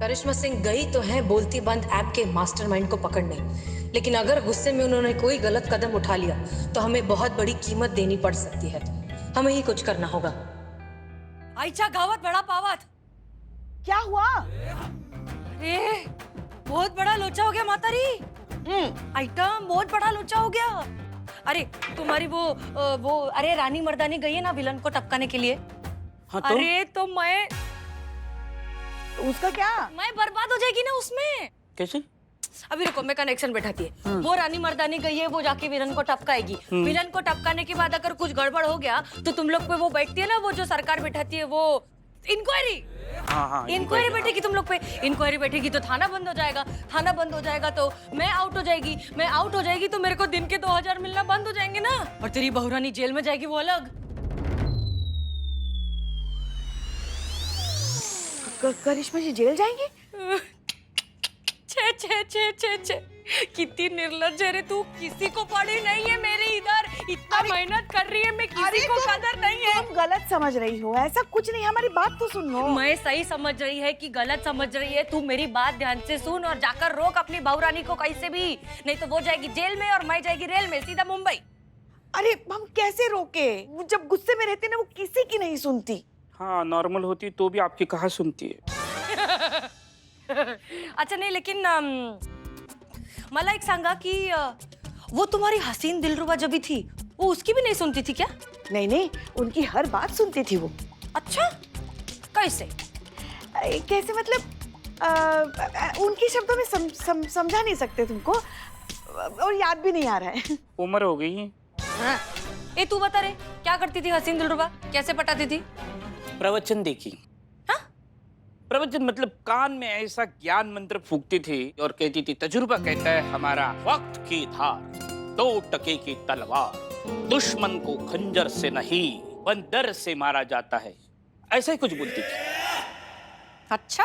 करिश्मा सिंह गई तो है बोलती बंद ऐप के मास्टरमाइंड को पकड़ने, लेकिन अगर गुस्से में उन्होंने कोई गलत कदम उठा लिया तो हमें बहुत बड़ी कीमत देनी पड़ सकती है। हमें ही कुछ करना होगा। आईचा गावत बड़ा पावत। क्या हुआ? अरे बहुत बड़ा लोचा हो गया मातारी। आइटम बहुत बड़ा लोचा हो गया। अरे तुम्हारी वो अरे रानी मर्दानी गई है ना विलन को टपकाने के लिए। हाँ तो? अरे तो मैं उसका क्या? मैं बर्बाद हो जाएगी ना उसमें। कैसे? अभी रुको, मैं कनेक्शन बैठाती है। वो रानी मर्दानी गई है, वो जाके विलन को टपकाएगी। विलन को टपकाने के बाद अगर कुछ गड़बड़ हो गया तो तुम लोग पे वो बैठती है ना, वो जो सरकार बैठाती है, वो इंक्वायरी। हाँ, इंक्वायरी बैठेगी तुम लोग पे। इंक्वायरी बैठेगी तो थाना बंद हो जाएगा। थाना बंद हो जाएगा तो मैं आउट हो जाएगी। मैं आउट हो जाएगी तो मेरे को दिन के 2000 मिलना बंद हो जाएंगे ना। और तेरी बहुरानी जेल में जाएगी, वो अलग। करिश्मा जी जेल जाएंगी? छे छे छे छे छे, कितनी निर्लज्ज है रे तू। किसी को पड़ी नहीं है मेरी इधर। इतना मेहनत कर रही है, मैं किसी को कदर नहीं है। तुम गलत समझ रही हो, ऐसा कुछ नहीं। हमारी बात तो सुन लो। मैं सही समझ रही है कि गलत समझ रही है। तू मेरी बात ध्यान से सुन और जाकर रोक अपनी बहुरानी को कैसे भी, नहीं तो वो जाएगी जेल में और मैं जाएगी रेल में सीधा मुंबई। अरे हम कैसे रोके? वो जब गुस्से में रहती ना, वो किसी की नहीं सुनती। हाँ, नॉर्मल होती तो भी आपकी कहाँ सुनती है। अच्छा नहीं, लेकिन मला एक सांगा कि वो तुम्हारी हसीन दिलरुबा जब भी थी, वो उसकी भी नहीं सुनती थी क्या? नहीं नहीं, उनकी हर बात सुनती थी वो। अच्छा, कैसे? कैसे मतलब? उनके शब्दों में समझा नहीं सकते तुमको, और याद भी नहीं आ रहा है। उम्र हो गई है। हाँ। ए तू बता रे, क्या करती थी हसीन दिलरुबा? कैसे पटाती थी? प्रवचन देखी। हाँ? प्रवचन मतलब कान में ऐसा ज्ञान मंत्र फूकती थी और कहती थी, तजुर्बा कहता है हमारा वक्त की धार 2 टके की तलवार, दुश्मन को खंजर से नहीं बंदर से मारा जाता है। ऐसा ही कुछ बोलती थी। अच्छा,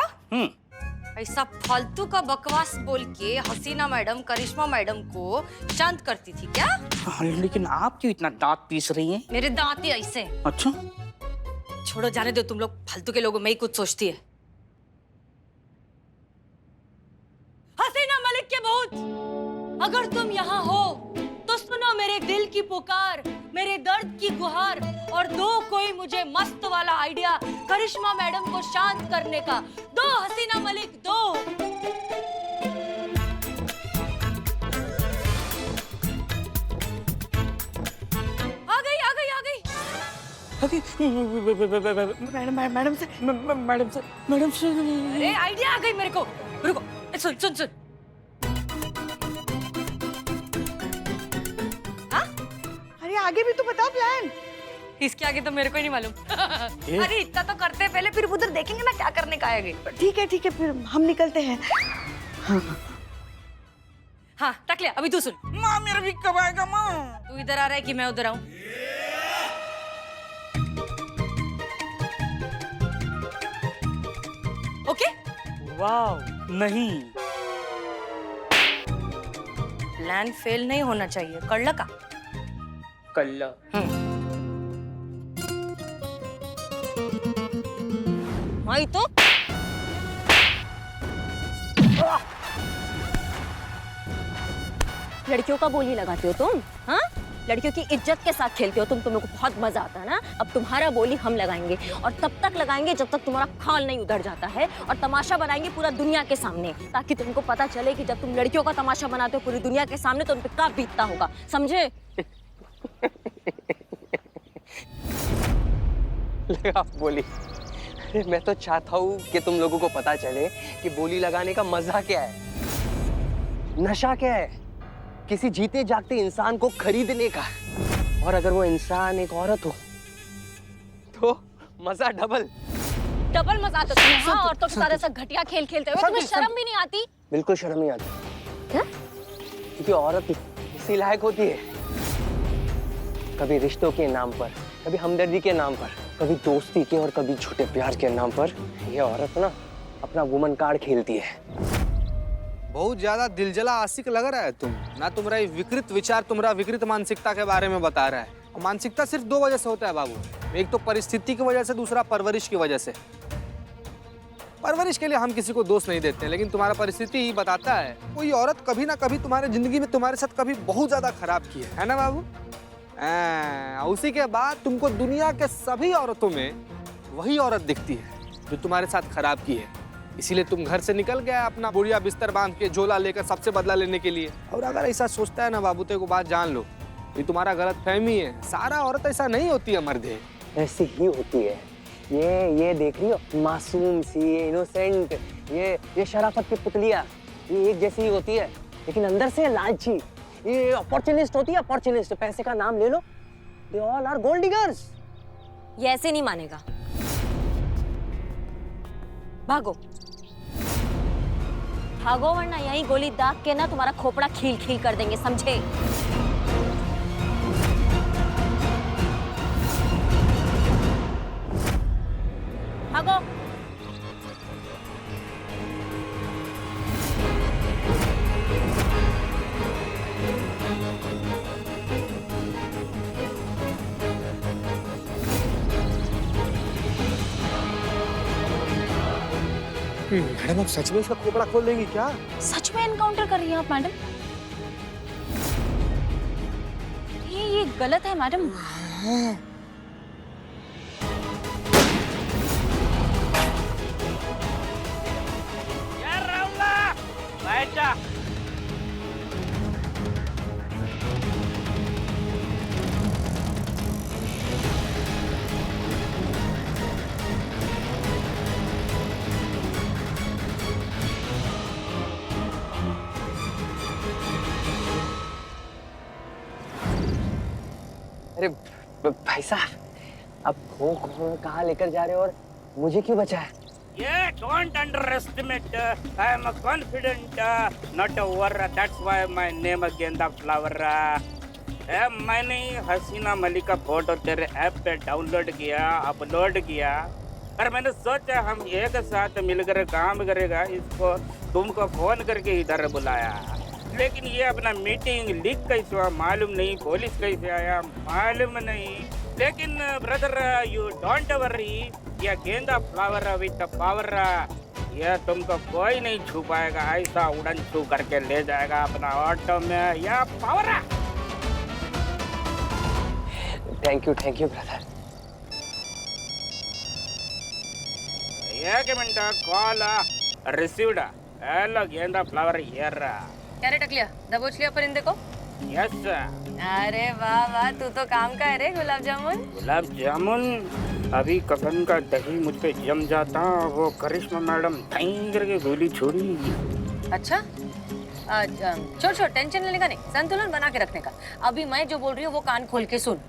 ऐसा फालतू का बकवास बोल के हसीना मैडम, करिश्मा मैडम को शांत करती थी क्या? हाँ, लेकिन आप क्यों इतना दांत पीस रही हैं? मेरे दांत ही ऐसे। अच्छा, छोड़ो, जाने दो। तुम लोग फालतू के लोगों में ही कुछ सोचती है। हसीना मलिक के भूत, अगर तुम यहाँ हो तो सुनो मेरे दिल की पुकार, मेरे दर्द की गुहार, और दो कोई मुझे मस्त वाला आइडिया करिश्मा मैडम को शांत करने का। दो हसीना मलिक, दो। आ गई आ गई आ गई। मैडम से अरे आइडिया आ गई मेरे को। रुको, सुन सुन सुन। हाँ? अरे आगे भी तो बता प्लान। इसके आगे तो मेरे को ही नहीं मालूम। अरे इतना तो करते पहले, फिर उधर देखेंगे ना क्या करने का आएगा। ठीक है, फिर हम निकलते हैं। हाँ टक ले, अभी तू सुन। माँ मेरा भी कब आएगा माँ? तू इधर आ रहा है कि मैं उधर आऊं? ओके? वाह, नहीं। प्लान फेल नहीं होना चाहिए। कर का? कल्ला। वही तो। लड़कियों का बोली लगाते हो तुम? हाँ, लड़कियों की इज्जत के साथ खेलते हो तुम। तुम्हें को बहुत मजा आता है ना। अब तुम्हारा बोली हम लगाएंगे, और तब तक लगाएंगे जब तक तुम्हारा खाल नहीं उधर जाता है, और तमाशा बनाएंगे पूरा दुनिया के सामने, ताकि तुमको पता चले कि जब तुम लड़कियों का तमाशा बनाते हो पूरी दुनिया के सामने तो उन पे क्या बीतता होगा। समझे? बोली। अरे मैं तो चाहता हूँ कि तुम लोगों को पता चले कि बोली लगाने का मजा क्या है, नशा क्या है, किसी जीते जागते इंसान को खरीदने का। और अगर वो इंसान एक औरत हो तो मजा डबल मजा आता तुम्हें। हाँ, और तो सारे सब घटिया खेल खेलते हुए तुम्हें शर्म भी नहीं आती? बिल्कुल शर्म नहीं आती। क्या? क्योंकि औरत इसी लायक होती है। कभी रिश्तों के नाम पर, कभी हमदर्दी के नाम पर, कभी दोस्ती के और कभी झूठे प्यार के नाम पर ये औरत ना अपना वुमन कार्ड खेलती है। बहुत ज्यादा दिलजला आशिक लग रहा है तुम ना। तुम्हारा विकृत विचार, तुम्हारा विकृत मानसिकता के बारे में बता रहा है। और मानसिकता सिर्फ 2 वजह से होता है बाबू। एक तो परिस्थिति की वजह से, दूसरा परवरिश की वजह से। परवरिश के लिए हम किसी को दोष नहीं देते, लेकिन तुम्हारा परिस्थिति ही बताता है कोई औरत कभी ना कभी तुम्हारे जिंदगी में तुम्हारे साथ कभी बहुत ज्यादा खराब की है ना बाबू? उसी के बाद तुमको दुनिया के सभी औरतों में वही औरत दिखती है जो तुम्हारे साथ खराब की है। इसीलिए तुम घर से निकल गया अपना बुढ़िया बिस्तर बांध के झोला लेकर सबसे बदला लेने के लिए। और अगर ऐसा सोचता है ना बाबू, तो एक बात जान लो, ये तुम्हारा गलत फहमी है। सारा औरत ऐसा नहीं होती है मर्दे, ऐसी ही होती है। ये देख रही हो, मासूम सी, इनोसेंट, ये शराफत की पुतलियां, ये एक जैसी ही होती है, लेकिन अंदर से लालची। ये अपॉर्चुनिस्ट होती है, अपॉर्चुनिस्ट। पैसे का नाम ले लो, they all are gold diggers. ये ऐसे नहीं मानेगा। भागो भागो, वरना यहीं गोली दाग के ना तुम्हारा खोपड़ा खील खील कर देंगे, समझे? भागो। मैडम आप सच में इसका खोपड़ा खोल देंगी क्या? सच में एनकाउंटर कर रही हैं आप मैडम? ये गलत है मैडम। यार राहुला, बैठ जा। अरे भाई साहब, आप खो कहाँ लेकर जा रहे हो और मुझे क्यों बचा है? Yeah, don't underestimate. I am confident, not a worry. That's why my name is Genda Flower. मैंने हसीना मलिक का फोटो तेरे ऐप पे डाउनलोड किया, अपलोड किया, और मैंने सोचा हम एक साथ मिलकर काम करेगा। इसको तुमको फोन करके इधर बुलाया, लेकिन ये अपना मीटिंग लीक कैसे हुआ मालूम नहीं, पुलिस कैसे आया मालूम नहीं। लेकिन ब्रदर यू डोंट वरी, ये गेंदा फ्लावर विद पावर, ये तुमको कोई नहीं छू पाएगा। ऐसा उड़न छू करके ले जाएगा अपना ऑटो में, या पावर। Thank you brother. एक मिनट, कॉल रिसीव्ड। हेलो गेंदा फ्लावर हियर। क्या रे टकलिया, दबोच लिया परिंदे को? यस। अरे वाह वाह, तू तो काम का है रे गुलाब जामुन। गुलाब जामुन, अभी कफन का दही मुझ पे जम जाता, वो करिश्मा मैडम टाइम करके गोली छोड़ी। अच्छा छोड़ टेंशन लेने का नहीं, संतुलन बना के रखने का। अभी मैं जो बोल रही हूँ वो कान खोल के सुन।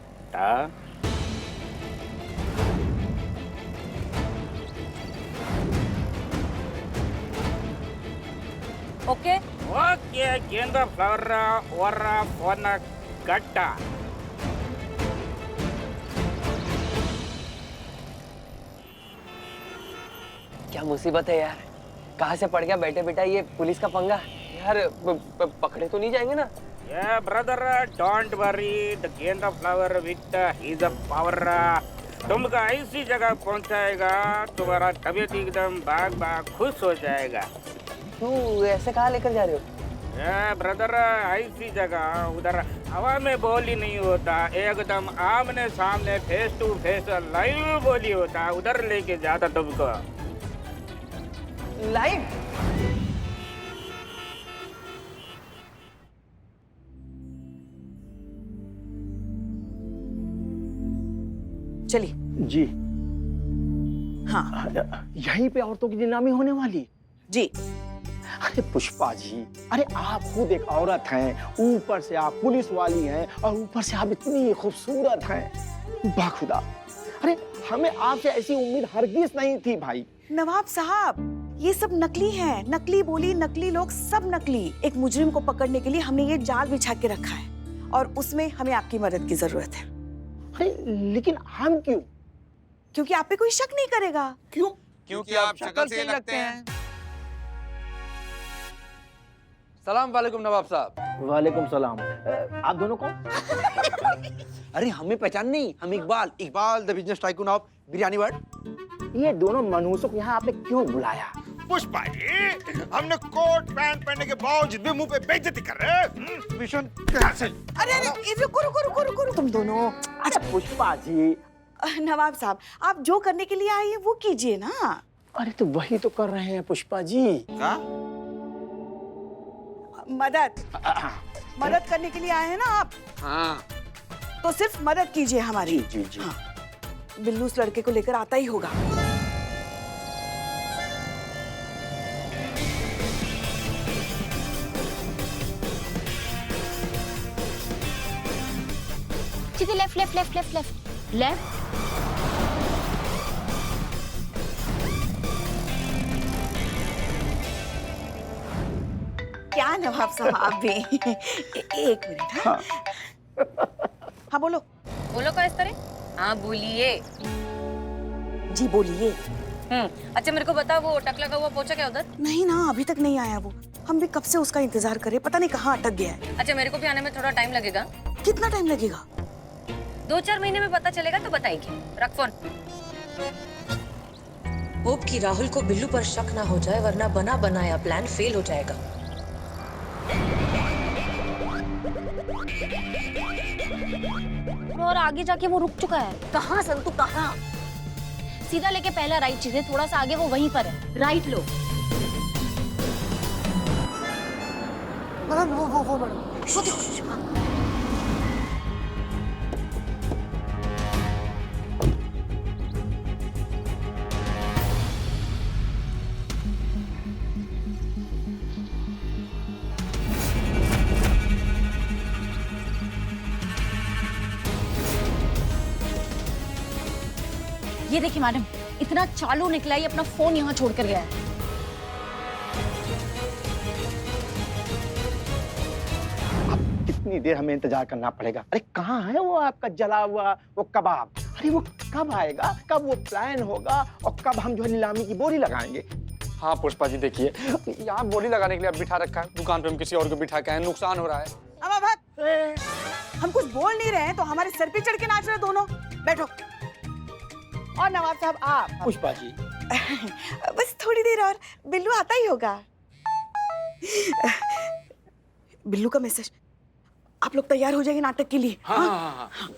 ओके ओके गेंदा फ्लावर और फोन कट्टा। क्या मुसीबत है यार, कहाँ से पड़ गया बैठे बेटा ये पुलिस का पंगा? यार पकड़े तो नहीं जाएंगे ना? Yeah, brother, don't worry. The गेंदा फ्लावर with his power तुमको ऐसी जगह पहुंचाएगा, तुम्हारा तबीयत एकदम बाग खुश हो जाएगा। तू ऐसे कहाँ लेकर जा रहे हो? ब्रदर, ऐसी जगह उधर हवा में बोली नहीं होता, एकदम आमने सामने फेस टू फेस लाइव बोली होता, उधर लेके जाता तुमको। लाइव? चलिए जी। हाँ यहीं पे औरतों की नीलामी होने वाली? जी। अरे पुष्पा जी, अरे आप खुद एक औरत हैं, ऊपर से आप पुलिस वाली हैं, और ऊपर से आप इतनी खूबसूरत हैं। बाखुदा, अरे हमें आपसे ऐसी उम्मीद हरगिज नहीं थी भाई। नवाब साहब, ये सब नकली हैं, नकली बोली, नकली लोग, सब नकली। एक मुजरिम को पकड़ने के लिए हमने ये जाल बिछा के रखा है, और उसमें हमें आपकी मदद की जरूरत है। अरे लेकिन हम क्यों? क्योंकि आप पे कोई शक नहीं करेगा। क्यों? क्योंकि आप शक्ल से लगते हैं। सलाम वालेकुम नवाब साहब। वालेकुम सलाम। आप दोनों कौन? अरे हमें पहचान नहीं, हम Iqbal, Iqbal the business tycoon of biryani world. ये दोनों मनहूसों को यहाँ आपने क्यों बुलाया? पुष्पा जी, हमने कोट पैंट पहनने के बावजूद भी मुंह पे बेइज्जती कर रहे हैं। Mission cancel. अरे रुको तुम दोनों। अच्छा पुष्पा जी, नवाब साहब, आप जो करने के लिए आए हैं वो कीजिए ना। अरे तो वही तो कर रहे हैं पुष्पा जी। क्या? मदद करने के लिए आए हैं ना आप? हाँ। तो सिर्फ मदद कीजिए हमारी। जी जी। हाँ, बिल्लू उस लड़के को लेकर आता ही होगा। सीधे left left left left left left. क्या नवाब साहब आप भी? एक मिनट। हाँ, हाँ बोलो। बोलो का इस तरह? हाँ बोलिए। जी बोलिए। अच्छा मेरे को बता, वो टकला का हुआ पहुंचा क्या उधर? नहीं ना, अभी तक नहीं आया वो। हम भी कब से उसका इंतजार करें, पता नहीं कहाँ अटक गया है। अच्छा मेरे को भी आने में थोड़ा टाइम लगेगा। कितना टाइम लगेगा? 2-4 महीने में पता चलेगा तो बताएगी। रख फोन। होप कि राहुल को बिल्लू पर शक ना हो जाए, वरना बना बनाया प्लान फेल हो जाएगा। और आगे जाके वो रुक चुका है। कहाँ संतु कहाँ? सीधा लेके पहला राइट चीज़े, थोड़ा सा आगे वो वहीं पर है। राइट लो। वो मैडम। ये देखिए मैडम, इतना चालू निकला, ये अपना फोन यहाँ छोड़कर गया है। कितनी देर हमें इंतजार करना पड़ेगा? अरे कहाँ है वो आपका जला हुआ वो कबाब? अरे वो कब आएगा, कब वो प्लान होगा और कब हम जो है नीलामी की बोली लगाएंगे? हाँ पुष्पा जी देखिए, यहाँ बोली लगाने के लिए अब बिठा रखा है, दुकान पे हम किसी और को बिठा के आए, नुकसान हो रहा है। अब हम कुछ बोल नहीं रहे हैं तो हमारे सर पे चढ़ के नाच रहे दोनों। बैठो। और नवाब साहब आप। पुष्पा जी बस थोड़ी देर और, बिल्लू आता ही होगा। बिल्लू का मैसेज। आप लोग तैयार हो जाएंगे नाटक के लिए? हाँ हाँ हाँ, हाँ।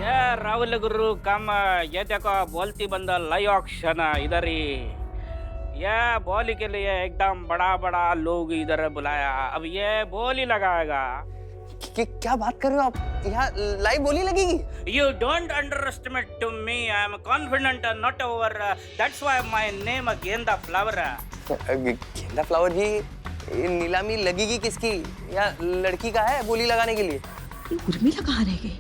ये राहुल गुरु कम, ये देखो बोलती बंदा लाइव ऑक्शन इधर ही। ये बोली के लिए एकदम बड़ा बड़ा लोग इधर बुलाया, अब ये बोली लगाएगा। क्या बात कर रहे हो आप? यहाँ लाइव बोली लगेगी? You don't underestimate to me. I am confident, not over. That's why my name गेंदा फ्लावर। गेंदा फ्लावर जी, नीलामी लगेगी किसकी? या लड़की का है बोली लगाने के लिए? उर्मिला कहाँ रह गई?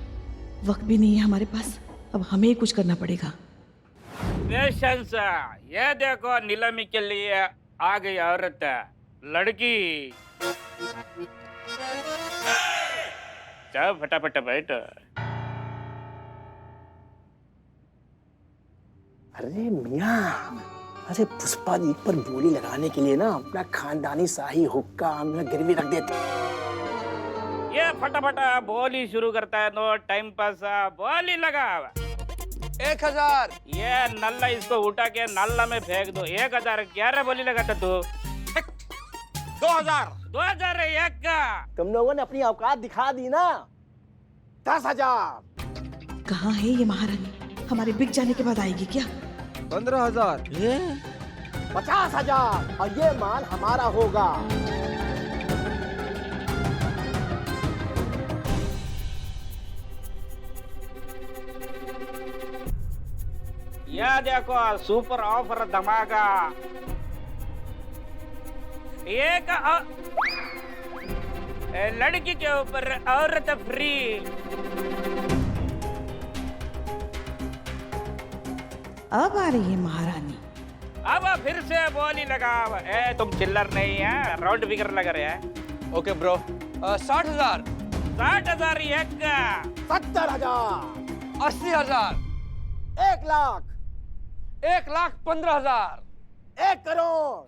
वक्त भी नहीं है हमारे पास, अब हमें ही कुछ करना पड़ेगा। पेशेंस। ये देखो नीलामी के लिए आ गई औरत, लड़की। चल फटाफट बैठ। अरे मियाँ, अरे पुष्पा जी पर बोली लगाने के लिए ना अपना खानदानी शाही हुक्का हमने गिरवी रख देते। ये फटाफट बोली शुरू करता है, नो टाइम पास, बोली लगा। 1000। ये नल्ला इसको उठा के नल्ला में फेंक दो। 1000 11 बोली लगाता तू। 2000। 2001 का। तुम लोगों ने अपनी औकात दिखा दी ना। 10,000। कहाँ है ये महारानी? हमारे बिक जाने के बाद आएगी क्या? 15,000। 50,000 और ये माल हमारा होगा। यह देखो सुपर ऑफर धमाका। एक लड़की के ऊपर औरत फ्री। अब आ रही है महारानी। अब फिर से बोली लगा। तुम चिल्लर नहीं है, राउंड फिगर लग रहे हैं। Okay bro. 60,000। 60,000 एक का। 70,000। 80,000। 1 लाख। 1,15,000। 1 करोड़।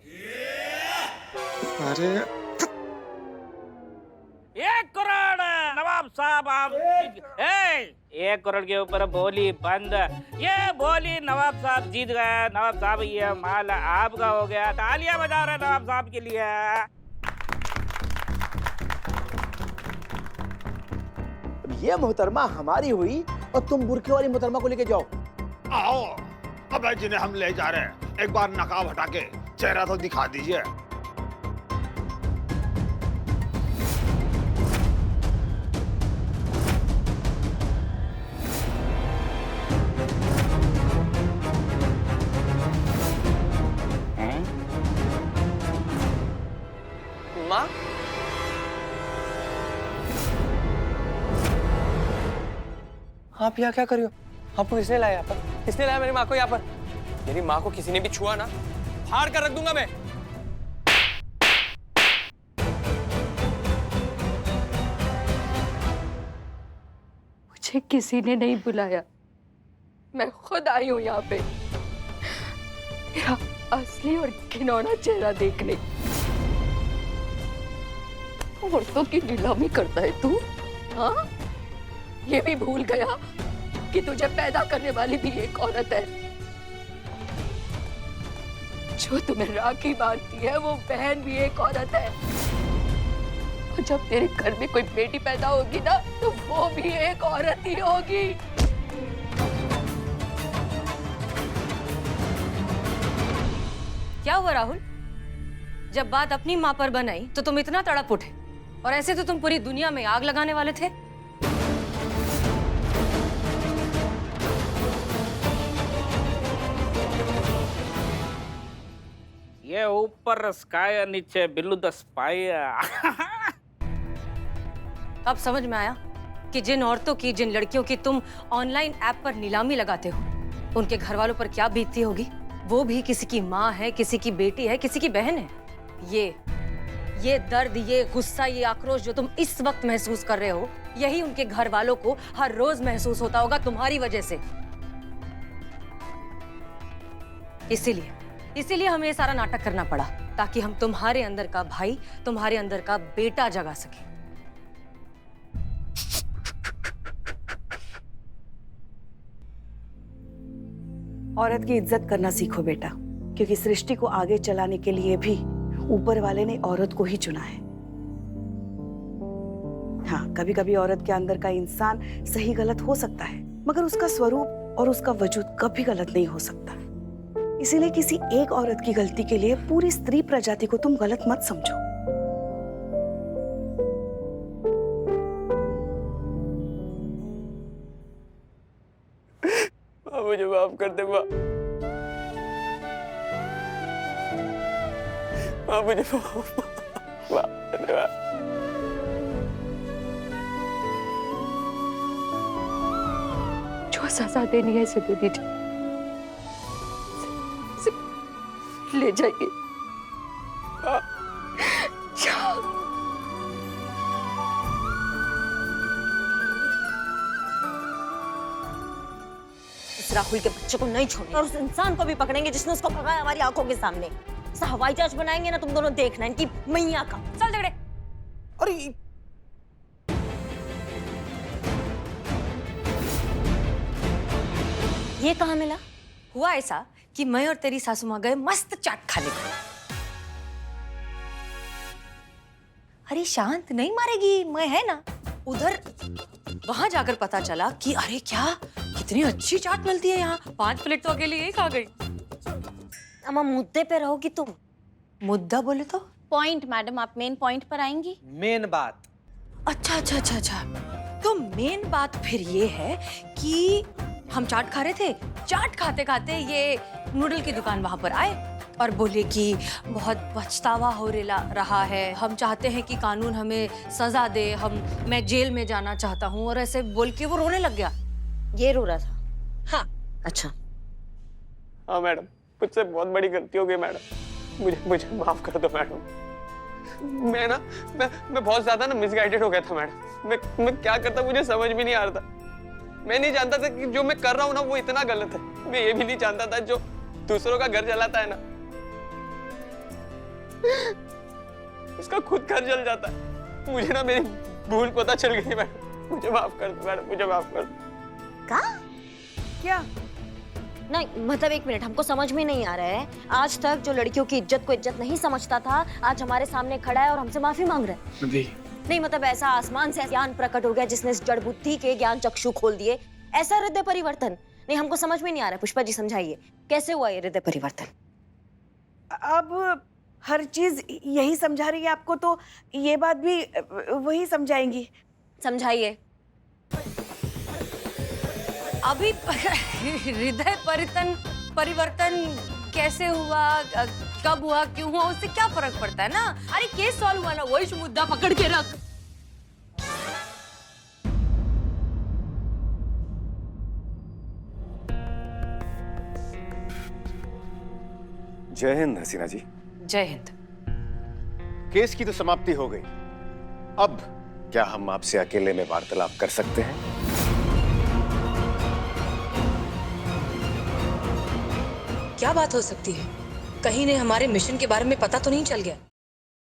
अरे 1 करोड़ नवाब साहब आप 1 करोड़ के ऊपर बोली बंद। ये बोली नवाब साहब जीत गए। नवाब साहब ये माल आपका हो गया। तालियां बजा रहे नवाब साहब के लिए। ये मोहतरमा हमारी हुई और तुम बुरके वाली मोहतरमा को लेके जाओ। आओ, अब जिन्हें हम ले जा रहे हैं, एक बार नकाब हटा के चेहरा तो दिखा दीजिए। माँ, आप यहाँ क्या कर रही हो? आपको किसने लाया यहाँ पर? किसने लाया मेरी माँ को यहाँ पर? मेरी माँ को किसी ने भी छुआ ना, फाड़ कर रख दूंगा मैं। मुझे किसी ने नहीं बुलाया, मैं खुद आई हूँ यहाँ पे मेरा असली और घिनौना चेहरा देखने। औरतों की नीलामी करता है तू? हाँ, ये भी भूल गया कि तुझे पैदा करने वाली भी एक औरत है। जो तुम्हें राखी बांधती है वो बहन भी एक औरत है। और जब तेरे घर में कोई बेटी पैदा होगी ना तो वो भी एक औरत ही होगी। क्या हुआ राहुल? जब बात अपनी माँ पर बनाई तो तुम इतना तड़प उठे, और ऐसे तो तुम पूरी दुनिया में आग लगाने वाले थे। ये ऊपर स्काई नीचे बिल्लू द स्पाई। अब समझ में आया कि जिन औरतों की, जिन लड़कियों की तुम ऑनलाइन ऐप पर नीलामी लगाते हो, उनके घर वालों पर क्या बीतती होगी। वो भी किसी की माँ है, किसी की बेटी है, किसी की बहन है। ये दर्द, ये गुस्सा, ये आक्रोश जो तुम इस वक्त महसूस कर रहे हो, यही उनके घर वालों को हर रोज महसूस होता होगा तुम्हारी वजह से। इसीलिए हमें ये सारा नाटक करना पड़ा, ताकि हम तुम्हारे अंदर का भाई, तुम्हारे अंदर का बेटा जगा सके। औरत की इज्जत करना सीखो बेटा, क्योंकि सृष्टि को आगे चलाने के लिए भी ऊपर वाले ने औरत को ही चुना है। हाँ, कभी कभी औरत के अंदर का इंसान सही गलत हो सकता है, मगर उसका स्वरूप और उसका वजूद कभी गलत नहीं हो सकता। इसीलिए किसी एक औरत की गलती के लिए पूरी स्त्री प्रजाति को तुम गलत मत समझो। मुझे माफ कर दे माँ, मुझे माफ कर दे माँ। जो सजा देनी है इसे दे दीजिए, ले जाइए। इस राहुल के बच्चे को नहीं छोड़ेंगे और उस इंसान को भी पकड़ेंगे जिसने उसको भगाया हमारी आंखों के सामने। ऐसा हवाई जहाज बनाएंगे ना तुम दोनों, देखना इनकी मैया का। चल झगड़े। अरे ये कहाँ मिला? हुआ ऐसा कि मैं और तेरी सासू माँ गए मस्त चाट खाने को। अरे शांत, नहीं मारेगी, मैं है ना। उधर वहां जाकर पता चला कि अरे क्या, कितनी अच्छी चाट मिलती है यहाँ। 5 प्लेट तो अकेले यही खा गई। अम्मा मुद्दे पे रहोगी तुम। मुद्दा बोले तो? पॉइंट मैडम, आप मेन पॉइंट पर आएंगी। मेन बात। अच्छा। तो मेन बात फिर ये है कि हम चाट खा रहे थे। चाट खाते खाते ये नूडल की दुकान वहां पर आए और बोले कि बहुत पछतावा हो रहा है, हम चाहते हैं कि कानून हमें सजा दे, मैं जेल में जाना चाहता हूँ। और ऐसे बोल के वो रोने लग गया। ये रो रहा था? हाँ। अच्छा। हाँ मैडम, मुझसे बहुत बड़ी गलती हो गई मैडम, मुझे माफ कर दो मैडम। मैं बहुत ज्यादा ना मिसगाइडेड हो गया था मैडम। मैं क्या करता मुझे समझ भी नहीं आ रहा था। मैं नहीं जानता था कि जो मैं कर रहा हूँ ना वो इतना गलत है। मैं ये भी नहीं जानता था जो दूसरों का घर जलाता है ना उसका खुद घर जल जाता है। मुझे ना मेरी भूल पता चल गई मैडम, मुझे माफ कर दो मैडम, मुझे माफ कर दो। क्या? नहीं मतलब एक मिनट, हमको समझ में नहीं आ रहा है। आज तक जो लड़कियों की इज्जत को इज्जत नहीं समझता था, आज हमारे सामने खड़ा है और हमसे माफी मांग रहा है। नहीं मतलब ऐसा आसमान से ज्ञान प्रकट हो गया जिसने इस जड़ बुद्धि के ज्ञान चक्षु खोल दिए, ऐसा हृदय परिवर्तन? नहीं हमको समझ में नहीं आ रहा है। पुष्पा जी समझाइए कैसे हुआ ये हृदय परिवर्तन? अब हर चीज यही समझा रही है आपको, तो ये बात भी वही समझाएंगी। समझाइए। अभी हृदय परिवर्तन कैसे हुआ, कब हुआ, क्यों हुआ, उससे क्या फर्क पड़ता है ना? अरे केस सॉल्व हुआ ना, वही मुद्दा पकड़ के रख। जय हिंद हसीना जी। जय हिंद। केस की तो समाप्ति हो गई, अब क्या हम आपसे अकेले में वार्तालाप कर सकते हैं? क्या बात हो सकती है? कहीं ने हमारे मिशन के बारे में पता तो नहीं चल गया?